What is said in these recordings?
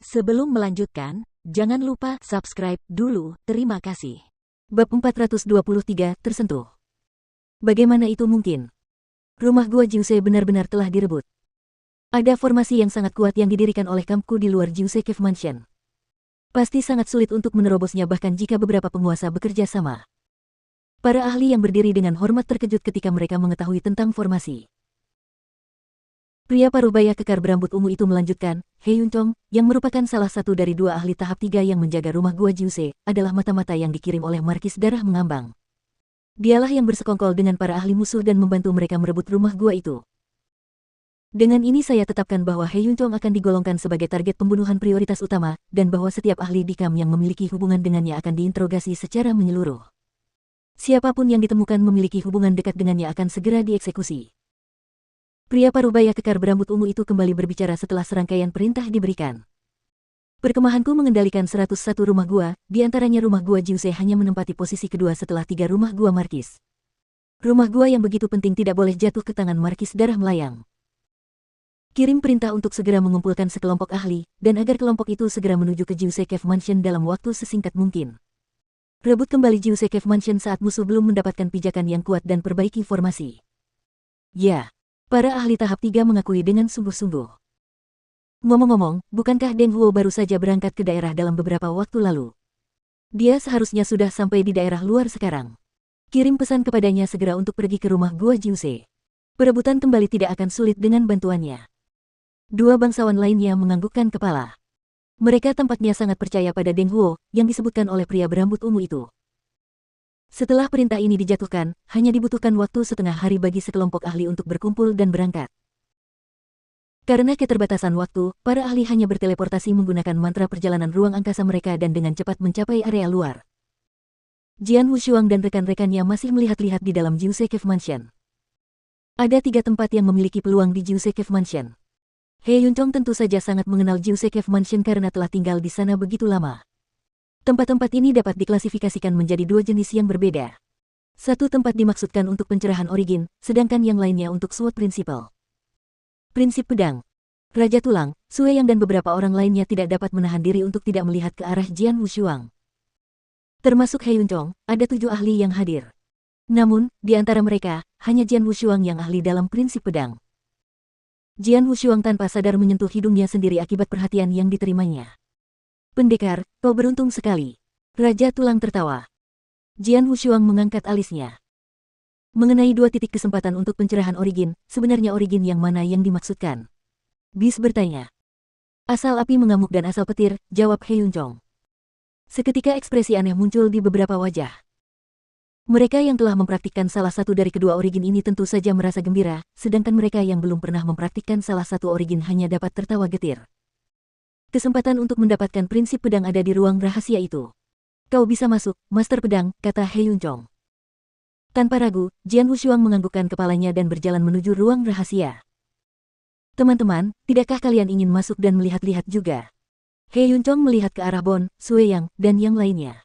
Sebelum melanjutkan, jangan lupa subscribe dulu, terima kasih. Bab 423, tersentuh. Bagaimana itu mungkin? Rumah gua Jiuse benar-benar telah direbut. Ada formasi yang sangat kuat yang didirikan oleh kampku di luar Jiuse Cave Mansion. Pasti sangat sulit untuk menerobosnya bahkan jika beberapa penguasa bekerja sama. Para ahli yang berdiri dengan hormat terkejut ketika mereka mengetahui tentang formasi. Pria parubaya kekar berambut ungu itu melanjutkan, He Yun-chong, yang merupakan salah satu dari dua ahli tahap 3 yang menjaga rumah gua Jiuse, adalah mata-mata yang dikirim oleh Markis Darah Mengambang. Dialah yang bersekongkol dengan para ahli musuh dan membantu mereka merebut rumah gua itu. Dengan ini saya tetapkan bahwa He Yun-chong akan digolongkan sebagai target pembunuhan prioritas utama, dan bahwa setiap ahli di KAM yang memiliki hubungan dengannya akan diinterogasi secara menyeluruh. Siapapun yang ditemukan memiliki hubungan dekat dengannya akan segera dieksekusi. Pria parubaya kekar berambut ungu itu kembali berbicara setelah serangkaian perintah diberikan. Perkemahanku mengendalikan 101 rumah gua, di antaranya rumah gua Jiuse hanya menempati posisi kedua setelah 3 rumah gua Markis. Rumah gua yang begitu penting tidak boleh jatuh ke tangan Markis Darah Melayang. Kirim perintah untuk segera mengumpulkan sekelompok ahli, dan agar kelompok itu segera menuju ke Jiuse Cave Mansion dalam waktu sesingkat mungkin. Rebut kembali Jiuse Cave Mansion saat musuh belum mendapatkan pijakan yang kuat dan perbaiki formasi. Ya. Para ahli tahap 3 mengakui dengan sungguh-sungguh. Ngomong-ngomong, bukankah Deng Huo baru saja berangkat ke daerah dalam beberapa waktu lalu? Dia seharusnya sudah sampai di daerah luar sekarang. Kirim pesan kepadanya segera untuk pergi ke rumah gua Jiuse. Perebutan kembali tidak akan sulit dengan bantuannya. Dua bangsawan lainnya menganggukkan kepala. Mereka tampaknya sangat percaya pada Deng Huo, yang disebutkan oleh pria berambut ungu itu. Setelah perintah ini dijatuhkan, hanya dibutuhkan waktu setengah hari bagi sekelompok ahli untuk berkumpul dan berangkat. Karena keterbatasan waktu, para ahli hanya berteleportasi menggunakan mantra perjalanan ruang angkasa mereka dan dengan cepat mencapai area luar. Jian Wushuang dan rekan-rekannya masih melihat-lihat di dalam Jiuse Cave Mansion. Ada 3 tempat yang memiliki peluang di Jiuse Cave Mansion. He Yun-chong tentu saja sangat mengenal Jiuse Cave Mansion karena telah tinggal di sana begitu lama. Tempat-tempat ini dapat diklasifikasikan menjadi 2 jenis yang berbeda. Satu tempat dimaksudkan untuk pencerahan origin, sedangkan yang lainnya untuk SWOT Principle. Prinsip pedang. Raja Tulang, Sue Yang dan beberapa orang lainnya tidak dapat menahan diri untuk tidak melihat ke arah Jian Wushuang. Termasuk He Yun-chong, ada 7 ahli yang hadir. Namun, di antara mereka, hanya Jian Wushuang yang ahli dalam prinsip pedang. Jian Wushuang tanpa sadar menyentuh hidungnya sendiri akibat perhatian yang diterimanya. Pendekar, kau beruntung sekali. Raja Tulang tertawa. Jian Wushuang mengangkat alisnya. Mengenai 2 titik kesempatan untuk pencerahan origin, sebenarnya origin yang mana yang dimaksudkan? Bis bertanya. Asal api mengamuk dan asal petir, jawab He Yun-chong. Seketika ekspresi aneh muncul di beberapa wajah. Mereka yang telah mempraktikkan salah satu dari kedua origin ini tentu saja merasa gembira, sedangkan mereka yang belum pernah mempraktikkan salah satu origin hanya dapat tertawa getir. Kesempatan untuk mendapatkan prinsip pedang ada di ruang rahasia itu. Kau bisa masuk, Master Pedang, kata He Yun-chong. Tanpa ragu, Jian Wushuang menganggukkan kepalanya dan berjalan menuju ruang rahasia. Teman-teman, tidakkah kalian ingin masuk dan melihat-lihat juga? He Yun-chong melihat ke arah Bon, Sue Yang, dan yang lainnya.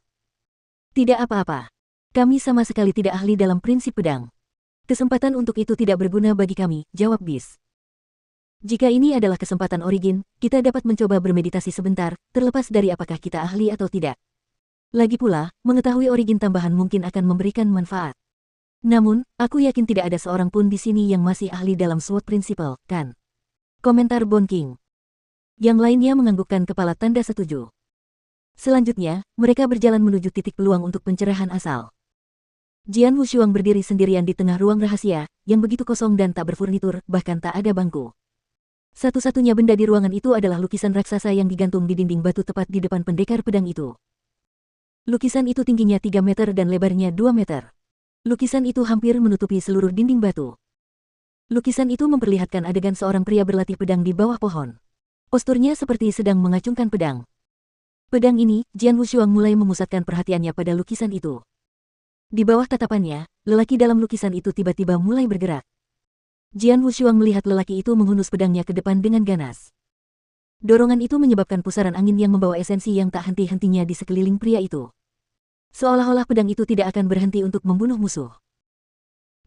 Tidak apa-apa. Kami sama sekali tidak ahli dalam prinsip pedang. Kesempatan untuk itu tidak berguna bagi kami, jawab Bis. Jika ini adalah kesempatan origin, kita dapat mencoba bermeditasi sebentar, terlepas dari apakah kita ahli atau tidak. Lagi pula, mengetahui origin tambahan mungkin akan memberikan manfaat. Namun, aku yakin tidak ada seorang pun di sini yang masih ahli dalam SWOT Principle, kan? Komentar Bon King. Yang lainnya menganggukkan kepala tanda setuju. Selanjutnya, mereka berjalan menuju titik peluang untuk pencerahan asal. Jian Wushuang berdiri sendirian di tengah ruang rahasia, yang begitu kosong dan tak berfurnitur, bahkan tak ada bangku. Satu-satunya benda di ruangan itu adalah lukisan raksasa yang digantung di dinding batu tepat di depan pendekar pedang itu. Lukisan itu tingginya 3 meter dan lebarnya 2 meter. Lukisan itu hampir menutupi seluruh dinding batu. Lukisan itu memperlihatkan adegan seorang pria berlatih pedang di bawah pohon. Posturnya seperti sedang mengacungkan pedang. Pedang ini, Jian Wushuang mulai memusatkan perhatiannya pada lukisan itu. Di bawah tatapannya, lelaki dalam lukisan itu tiba-tiba mulai bergerak. Jian Wushuang melihat lelaki itu menghunus pedangnya ke depan dengan ganas. Dorongan itu menyebabkan pusaran angin yang membawa esensi yang tak henti-hentinya di sekeliling pria itu. Seolah-olah pedang itu tidak akan berhenti untuk membunuh musuh.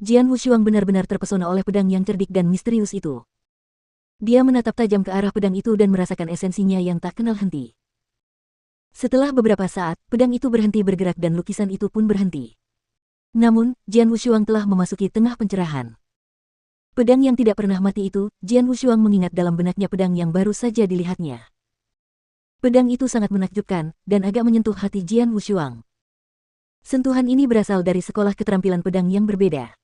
Jian Wushuang benar-benar terpesona oleh pedang yang cerdik dan misterius itu. Dia menatap tajam ke arah pedang itu dan merasakan esensinya yang tak kenal henti. Setelah beberapa saat, pedang itu berhenti bergerak dan lukisan itu pun berhenti. Namun, Jian Wushuang telah memasuki tengah pencerahan. Pedang yang tidak pernah mati itu, Jian Wushuang mengingat dalam benaknya pedang yang baru saja dilihatnya. Pedang itu sangat menakjubkan, dan agak menyentuh hati Jian Wushuang. Sentuhan ini berasal dari sekolah keterampilan pedang yang berbeda.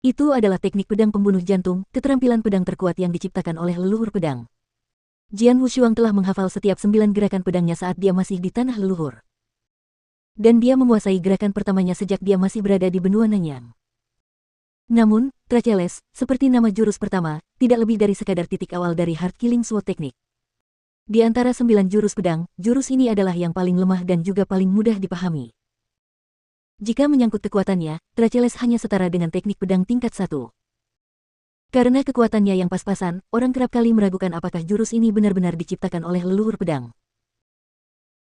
Itu adalah teknik pedang pembunuh jantung, keterampilan pedang terkuat yang diciptakan oleh leluhur pedang. Jian Wushuang telah menghafal setiap 9 gerakan pedangnya saat dia masih di tanah leluhur. Dan dia menguasai gerakan pertamanya sejak dia masih berada di benua Nanyang. Namun, Tracheles, seperti nama jurus pertama, tidak lebih dari sekadar titik awal dari Hard Killing Sword Technique. Di antara 9 jurus pedang, jurus ini adalah yang paling lemah dan juga paling mudah dipahami. Jika menyangkut kekuatannya, Tracheles hanya setara dengan teknik pedang tingkat 1. Karena kekuatannya yang pas-pasan, orang kerap kali meragukan apakah jurus ini benar-benar diciptakan oleh leluhur pedang.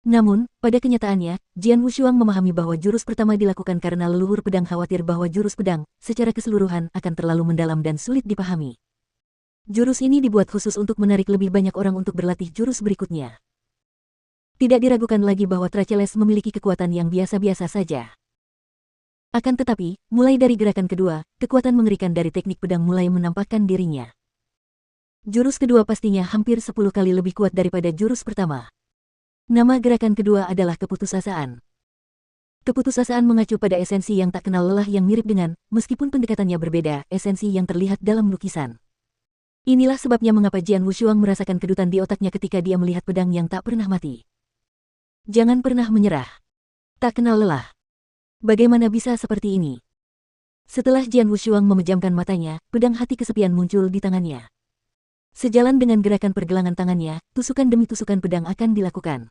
Namun, pada kenyataannya, Jian Wushuang memahami bahwa jurus pertama dilakukan karena leluhur pedang khawatir bahwa jurus pedang, secara keseluruhan, akan terlalu mendalam dan sulit dipahami. Jurus ini dibuat khusus untuk menarik lebih banyak orang untuk berlatih jurus berikutnya. Tidak diragukan lagi bahwa Tracheles memiliki kekuatan yang biasa-biasa saja. Akan tetapi, mulai dari gerakan kedua, kekuatan mengerikan dari teknik pedang mulai menampakkan dirinya. Jurus kedua pastinya hampir 10 kali lebih kuat daripada jurus pertama. Nama gerakan kedua adalah keputusasaan. Keputusasaan mengacu pada esensi yang tak kenal lelah yang mirip dengan, meskipun pendekatannya berbeda, esensi yang terlihat dalam lukisan. Inilah sebabnya mengapa Jian Wushuang merasakan kedutan di otaknya ketika dia melihat pedang yang tak pernah mati. Jangan pernah menyerah. Tak kenal lelah. Bagaimana bisa seperti ini? Setelah Jian Wushuang memejamkan matanya, pedang hati kesepian muncul di tangannya. Sejalan dengan gerakan pergelangan tangannya, tusukan demi tusukan pedang akan dilakukan.